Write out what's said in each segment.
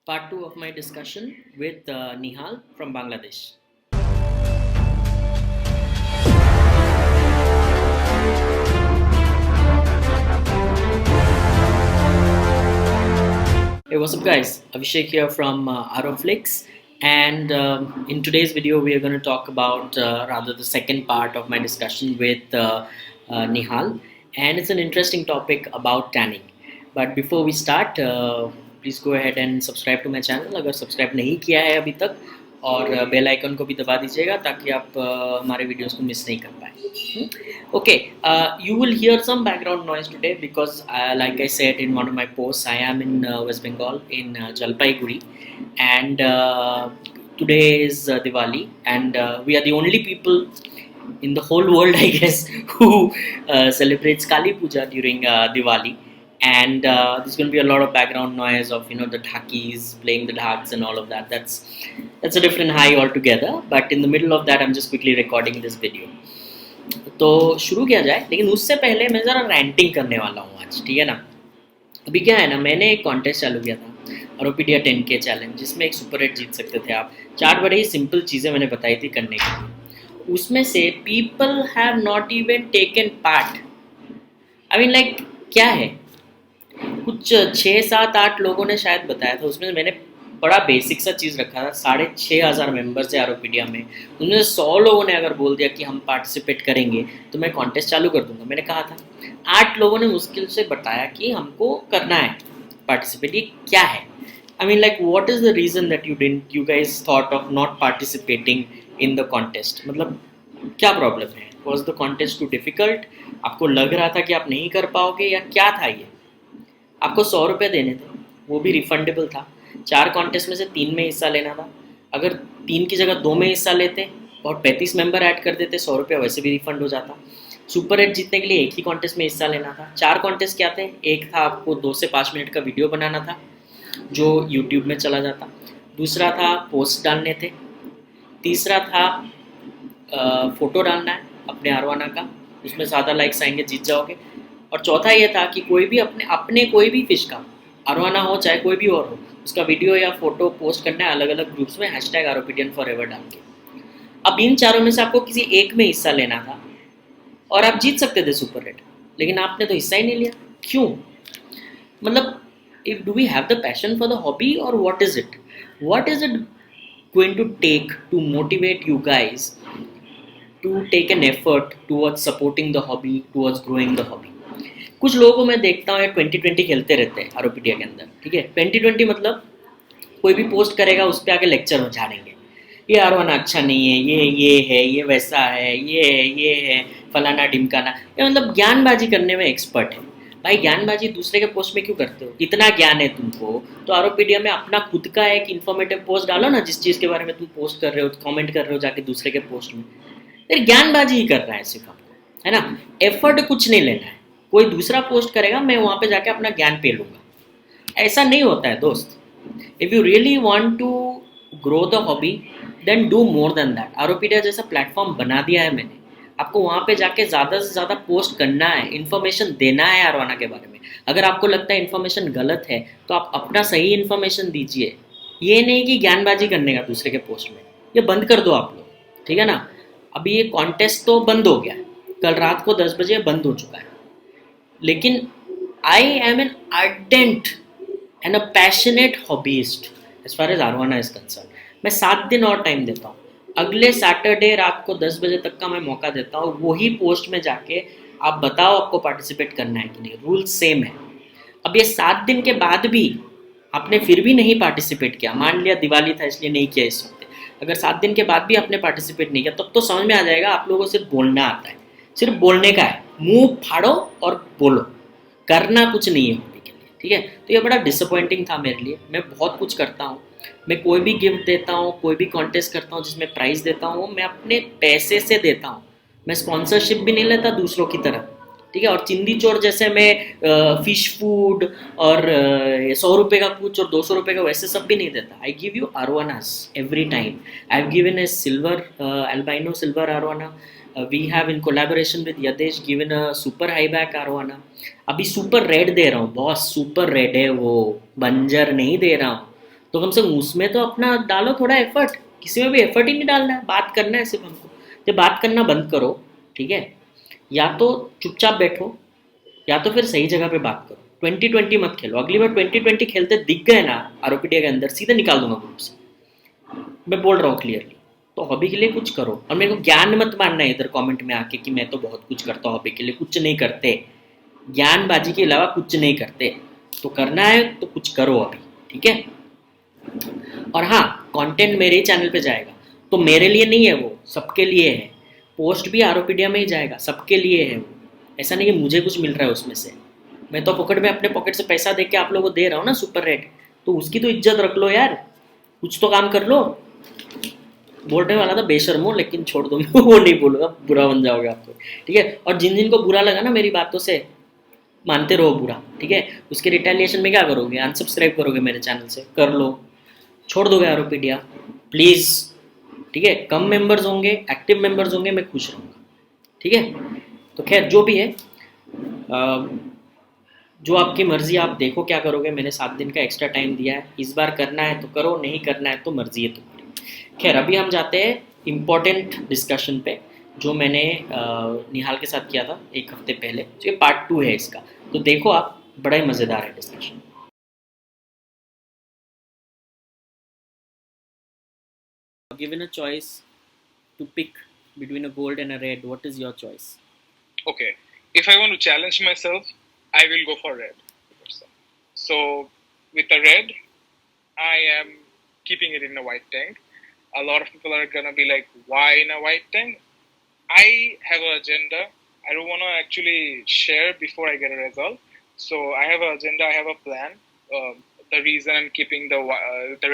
part 2 of my discussion with Nihal from Bangladesh. Hey, what's up guys? Abhishek here from Aroflix, and in today's video we are going to talk about rather the second part of my discussion with Nihal, and it's an interesting topic about tanning. But before we start, please go ahead and subscribe to my channel अगर subscribe नहीं किया है अभी तक, और bell icon को भी दबा दीजिएगा ताकि आप हमारे वीडियोस को मिस नहीं कर पाए. Okay, you will hear some background noise today because, like I said in one of my posts, I am in West Bengal in Jalpaiguri, and today is Diwali, and we are the only people in the whole world, I guess, who celebrates Kali Puja during Diwali. And there's going to be a lot of background noise of the dhakis playing the dhaks and all of that. That's a different high altogether. But in the middle of that, I'm just quickly recording this video. तो शुरू किया जाए, लेकिन उससे पहले मैं ज़रा ranting करने वाला हूँ आज, ठीक है ना. अभी क्या है ना, मैंने एक कॉन्टेस्ट चालू किया था, अरोपीडिया 10K चैलेंज, जिसमें एक सुपर हिट जीत सकते थे आप. 4 बड़ी ही सिंपल चीज़ें मैंने बताई थी करने के लिए. उसमें से people have not even taken part. I mean like क्या है, कुछ 6-7-8 लोगों ने शायद बताया था. उसमें मैंने बड़ा बेसिक सा चीज़ रखा था. 6,500 मेंबर्स है आरोपीडिया में. उनमें 100 लोगों ने अगर बोल दिया कि हम पार्टिसिपेट करेंगे तो मैं कॉन्टेस्ट चालू कर दूंगा. मैंने कहा था. 8 लोगों ने मुश्किल से बताया कि हमको करना है पार्टिसिपेट. ये क्या है? I mean like what is the reason that you guys thought of not participating in the contest. मतलब क्या प्रॉब्लम है? Was the contest too difficult? आपको लग रहा था कि आप नहीं कर पाओगे, या क्या था ये? आपको 100 रुपये देने थे, वो भी रिफंडेबल था. 4 कॉन्टेस्ट में से 3 में हिस्सा लेना था. अगर 3 की जगह 2 में हिस्सा लेते और 35 मेंबर ऐड कर देते, 100 रुपये वैसे भी रिफंड हो जाता. सुपर हिट जीतने के लिए एक ही कॉन्टेस्ट में हिस्सा लेना था. 4 कॉन्टेस्ट क्या थे? एक था आपको 2 से 5 मिनट का वीडियो बनाना था जो यूट्यूब में चला जाता. दूसरा था पोस्ट डालने थे. तीसरा था फ़ोटो डालना है अपने अरवाना का, उसमें ज़्यादा लाइक्स आएंगे जीत जाओगे. और चौथा ये था कि कोई भी अपने कोई भी फिश का अरवाना हो चाहे कोई भी और हो, उसका वीडियो या फोटो पोस्ट करना है अलग अलग ग्रुप्स में #आरोपीडियनफॉरएवर डाल के. अब इन चारों में से आपको किसी एक में हिस्सा लेना था और आप जीत सकते थे सुपर हिट, लेकिन आपने तो हिस्सा ही नहीं लिया. क्यों? मतलब if do we have the passion for the hobby, और what is it going to take to motivate you guys to take an effort towards supporting the hobby, towards growing the hobby. कुछ लोगों को मैं देखता हूँ 2020 खेलते रहते हैं आरोपीडिया के अंदर, ठीक है. 2020 मतलब कोई भी पोस्ट करेगा उस पर आके लेक्चर हो झाड़ेंगे. ये अरवाना अच्छा नहीं है, ये है, ये वैसा है, ये है, फलाना ढिमकाना. ये मतलब ज्ञानबाजी करने में एक्सपर्ट है. भाई ज्ञानबाजी दूसरे के पोस्ट में क्यों करते हो? इतना ज्ञान है तुमको तो आरोपीडिया में अपना खुद का एक इन्फॉर्मेटिव पोस्ट डालो ना. जिस चीज़ के बारे में तुम पोस्ट कर रहे हो, कमेंट कर रहे हो जाके दूसरे के पोस्ट में, फिर ज्ञानबाजी ही कर रहा है सिर्फ आपको, है ना. एफर्ट कुछ नहीं लेना है. कोई दूसरा पोस्ट करेगा, मैं वहाँ पे जाके अपना ज्ञान पे लूँगा. ऐसा नहीं होता है दोस्त. If you really want to grow the hobby then do more than that. आरोपीडिया जैसा प्लेटफॉर्म बना दिया है मैंने. आपको वहाँ पे जाके ज़्यादा से ज़्यादा पोस्ट करना है, इन्फॉर्मेशन देना है अरवाना के बारे में. अगर आपको लगता है इन्फॉर्मेशन गलत है तो आप अपना सही इन्फॉर्मेशन दीजिए. ये नहीं कि ज्ञानबाजी करने का दूसरे के पोस्ट में. ये बंद कर दो आप लोग, ठीक है ना. अभी ये कॉन्टेस्ट तो बंद हो गया, कल रात को 10 बजे बंद हो चुका है. लेकिन I am an ardent and a passionate hobbyist as far as arowana is concern. मैं 7 दिन और टाइम देता हूँ. अगले सैटरडे रात को 10 बजे तक का मैं मौका देता हूँ. वही पोस्ट में जाके आप बताओ आपको पार्टिसिपेट करना है कि नहीं. रूल सेम है. अब ये 7 दिन के बाद भी आपने फिर भी नहीं पार्टिसिपेट किया, मान लिया दिवाली था इसलिए नहीं किया इस वक्त, अगर 7 दिन के बाद भी आपने पार्टिसिपेट नहीं किया, तब तो समझ में आ जाएगा आप लोगों को सिर्फ बोलना आता है. सिर्फ बोलने का है, मुंह फाड़ो और बोलो, करना कुछ नहीं है हॉबी के लिए, ठीक है. तो ये बड़ा डिसअपॉइंटिंग था मेरे लिए. मैं बहुत कुछ करता हूँ. मैं कोई भी गिफ्ट देता हूँ, कोई भी कॉन्टेस्ट करता हूँ जिसमें प्राइज़ देता हूँ, मैं अपने पैसे से देता हूँ. मैं स्पॉन्सरशिप भी नहीं लेता दूसरों की तरह, ठीक है. और चिंदी चोर जैसे मैं फिश फूड और 100 रुपये का कुछ और 200 रुपये का वैसे सब भी नहीं देता. I give you arowanas every time. I have given a silver albino silver arowana. We have in collaboration with यदेश given a super high back arowana. अभी सुपर रेड दे रहा हूँ बॉस, सुपर रेड है वो, बंजर नहीं दे रहा हूँ. तो कम से कम उसमें तो अपना डालो थोड़ा एफर्ट। किसी में भी एफर्ट ही नहीं डालना है, बात करना है सिर्फ हमको। तो बात करना बंद करो, ठीक है? या तो चुपचाप बैठो, या तो फिर सही जगह पे बात करो। 2020 मत खेलो। अगली बार 2020 खेलते दिख गए ना आरोपीडिया के अंदर, सीधे निकाल दूंगा ग्रुप से। मैं बोल रहा हूँ क्लियरली। तो हॉबी के लिए कुछ करो, और मेरे को ज्ञान मत मानना है इधर कमेंट में आके कि मैं तो बहुत कुछ करता हूँ हॉबी के लिए। कुछ नहीं करते, ज्ञानबाजी के अलावा कुछ नहीं करते। तो करना है तो कुछ करो अभी, ठीक है? और हाँ, कंटेंट मेरे ही चैनल पे जाएगा, तो मेरे लिए नहीं है वो, सबके लिए है। पोस्ट भी आरोपीडिया में ही जाएगा, सबके लिए है वो। ऐसा नहीं कि मुझे कुछ मिल रहा है उसमें से। मैं तो पॉकेट में, अपने पॉकेट से पैसा दे के आप लोगों को दे रहा हूँ ना, सुपर रेट। तो उसकी तो इज्जत रख लो यार, कुछ तो काम कर लो। बोलने वाला था बेशर्मो, लेकिन छोड़ दो, मैं वो नहीं बोलूँगा, बुरा बन जाओगे आप तो, ठीक है? और जिन जिन को बुरा लगा ना मेरी बातों से, मानते रहो बुरा, ठीक है? उसके रिटेलिएशन में क्या करोगे? अनसब्सक्राइब करोगे मेरे चैनल से, कर लो। छोड़ दोगे आरोपीडिया, प्लीज़, ठीक है? कम मेंबर्स होंगे, एक्टिव मेंबर्स होंगे, मैं खुश रहूँगा, ठीक है? तो खैर जो भी है, जो आपकी मर्जी, आप देखो क्या करोगे। मैंने 7 दिन का एक्स्ट्रा टाइम दिया है, इस बार करना है तो करो, नहीं करना है तो मर्जी है तुम्हारी। खैर अभी हम जाते हैं इम्पोर्टेंट डिस्कशन पे, जो मैंने निहाल के साथ किया था एक हफ्ते पहले। तो ये पार्ट 2 है इसका, तो देखो आप, बड़ा ही मज़ेदार है discussion. Given a choice to pick between a gold and a red, what is your choice? Okay, if I want to challenge myself, I will go for red. So with the red, I am keeping it in a white tank. A lot of people are gonna be like, "Why in a white tank?" I have an agenda. I don't want to actually share before I get a result. So I have an agenda. I have a plan. The reason I'm keeping the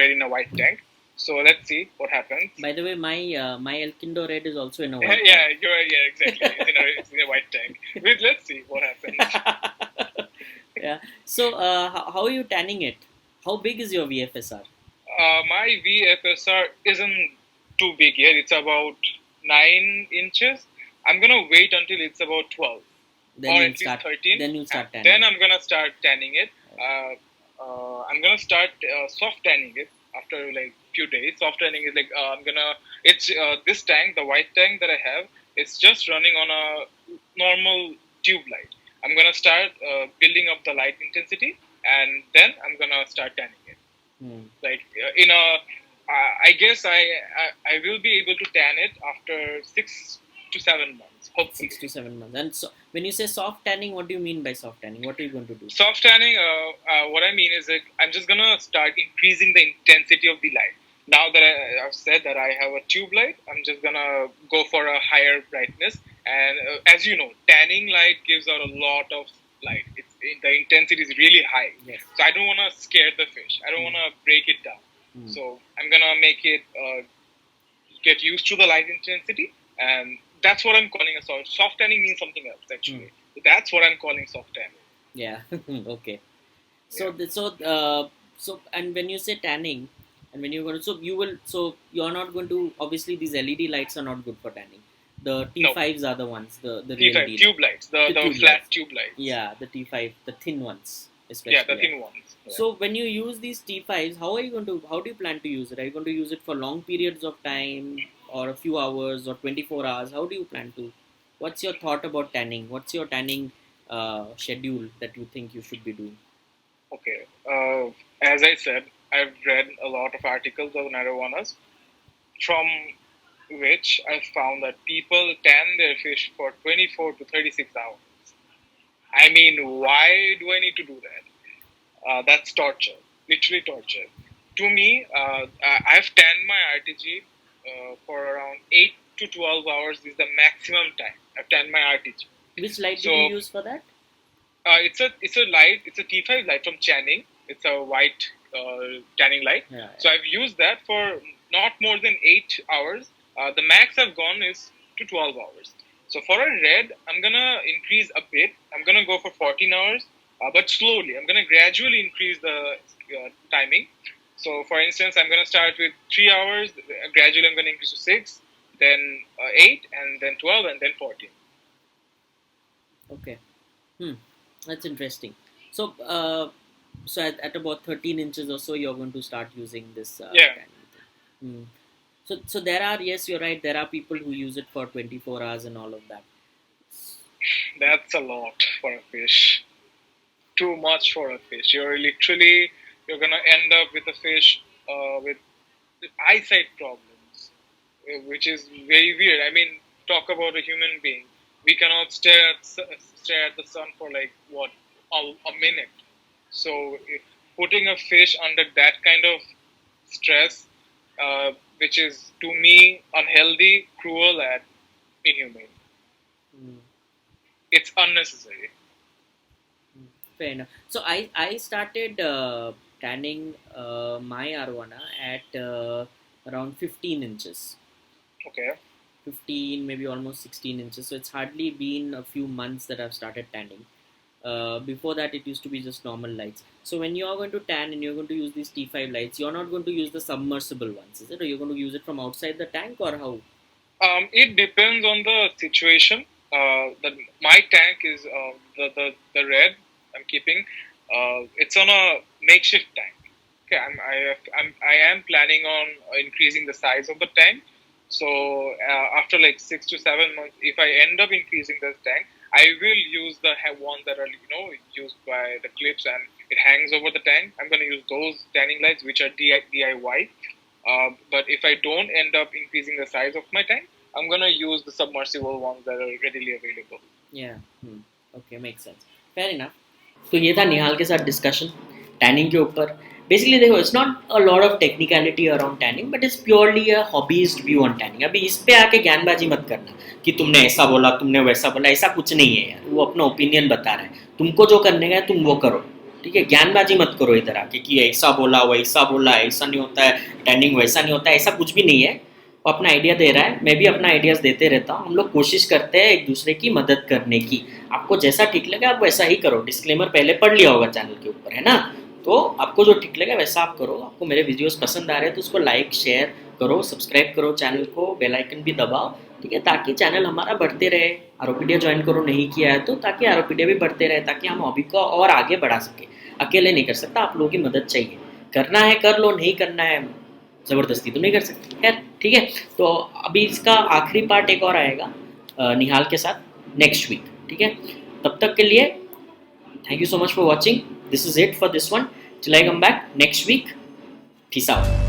red in a white tank. So let's see what happens. By the way, my Elkindo red is also in a white Yeah, tank. yeah, exactly. It's in a white tank. Let's see what happens. Yeah. So, how are you tanning it? How big is your VFSR? My VFSR isn't too big yet. It's about 9 inches. I'm gonna wait until it's about 12 Then or you'll at least start. 13. Then you'll start Then tanning. I'm gonna start tanning it. I'm gonna start soft tanning it after like few days. Soft tanning is like I'm gonna. It's this tank, the white tank that I have. It's just running on a normal tube light. I'm gonna start building up the light intensity, and then I'm gonna start tanning it. Like in a, I guess I will be able to tan it after 6 to 7 months, hopefully. 6 to 7 months. And so, when you say soft tanning, what do you mean by soft tanning? What are you going to do? Soft tanning, what I mean is that I'm just gonna start increasing the intensity of the light. Now that I've said that I have a tube light, I'm just gonna go for a higher brightness. And as you know, tanning light gives out a lot of light. The intensity is really high. Yes. So I don't wanna scare the fish. I don't wanna break it down. So I'm gonna make it get used to the light intensity, and that's what I'm calling a soft. Soft tanning means something else actually. That's what I'm calling soft tanning. Yeah. Okay. So, Yeah. so and when you say tanning, and when you're going to, so you will, so you're not going to, obviously these LED lights are not good for tanning. The No. T5s are the ones, the real T5 deal. tube lights, the tube flat lights. tube lights. Yeah, the T5, the thin ones, especially. Yeah, the thin ones. Yeah. So when you use these T5s, how do you plan to use it? Are you going to use it for long periods of time, or a few hours, or 24 hours? How do you plan to? What's your thought about tanning? What's your tanning schedule that you think you should be doing? Okay. As I said, I've read a lot of articles on arowanas, from which I found that people tan their fish for 24 to 36 hours. I mean, why do I need to do that? That's torture, literally torture. To me, I've tanned my RTG for around 8 to 12 hours. This is the maximum time I've tanned my RTG. Which light did you use for that? It's a light. It's a T5 light from Channing. It's a white tanning light. Yeah, So I've used that for not more than 8 hours. The max I've gone is to 12 hours. So for a red, I'm gonna increase a bit. I'm gonna go for 14 hours, but slowly. I'm gonna gradually increase the timing. So for instance, I'm gonna start with 3 hours. Gradually, I'm gonna increase to 6, then 8, and then 12, and then 14. Okay. That's interesting. So, So at about 13 inches or so, you're going to start using this Yeah, tanning thing. So there are, yes, you're right. There are people who use it for 24 hours and all of that. that's a lot for a fish. Too much for a fish. You're gonna end up with a fish with eyesight problems, which is very weird. I mean, talk about a human being. We cannot stare at the sun for like what a minute. So putting a fish under that kind of stress, which is to me unhealthy, cruel, and inhumane. Mm, It's unnecessary. Fair enough. So I started tanning my arowana at around 15 inches. Okay. 15, maybe almost 16 inches. So it's hardly been a few months that I've started tanning. Before that, it used to be just normal lights. So when you are going to tan and you're going to use these T5 lights, you're not going to use the submersible ones, is it? Or you're going to use it from outside the tank, or how? It depends on the situation. My tank is the red I'm keeping. It's on a makeshift tank. Okay, I am planning on increasing the size of the tank. So after like 6 to 7 months, if I end up increasing this tank, I will use the ones that are used by the clips and it hangs over the tank. I'm gonna use those tanning lights which are DIY. But if I don't end up increasing the size of my tank, I'm gonna use the submersible ones that are readily available. Yeah. Okay, makes sense. Fair enough. तो ये था निहाल के साथ discussion tanning के ऊपर. Basically देखो, it's not a lot of technicality around tanning, but it's purely a hobbies view on tanning. अभी इस पे आके ज्ञानबाजी मत करना कि तुमने ऐसा बोला, तुमने वैसा बोला. ऐसा कुछ नहीं है यार, वो अपना ओपिनियन बता रहा है. तुमको जो करने का है तुम वो करो, ठीक है. ज्ञानबाजी मत करो इधर आके कि ऐसा बोला वैसा बोला, ऐसा नहीं होता है टैनिंग, वैसा नहीं होता है. ऐसा कुछ भी नहीं है. वो अपना आइडिया दे रहा है, मैं भी अपना आइडियाज़ देते रहता हूँ. हम लोग कोशिश करते हैं एक दूसरे की मदद करने की. आपको जैसा ठीक लगे आप वैसा ही करो. डिस्क्लेमर पहले पढ़ लिया होगा चैनल के ऊपर, है ना. तो आपको जो ठीक लगे वैसा आप करो. आपको मेरे वीडियोस पसंद आ रहे हैं तो उसको लाइक शेयर करो, सब्सक्राइब करो चैनल को, बेल आइकन भी दबाओ, ठीक है, ताकि चैनल हमारा बढ़ते रहे. आरोपीडिया ज्वाइन करो नहीं किया है तो, ताकि आरोपीडिया भी बढ़ते रहे, ताकि हम हॉबी को और आगे बढ़ा सके. अकेले नहीं कर सकता, आप लोगों की मदद चाहिए. करना है कर लो, नहीं करना है ज़बरदस्ती तो नहीं कर सकते. खैर ठीक है. तो अभी इसका आखिरी पार्ट एक और आएगा निहाल के साथ नेक्स्ट वीक, ठीक है. तब तक के लिए thank you so much for watching. This is it for this one. Till I come back next week. Peace out.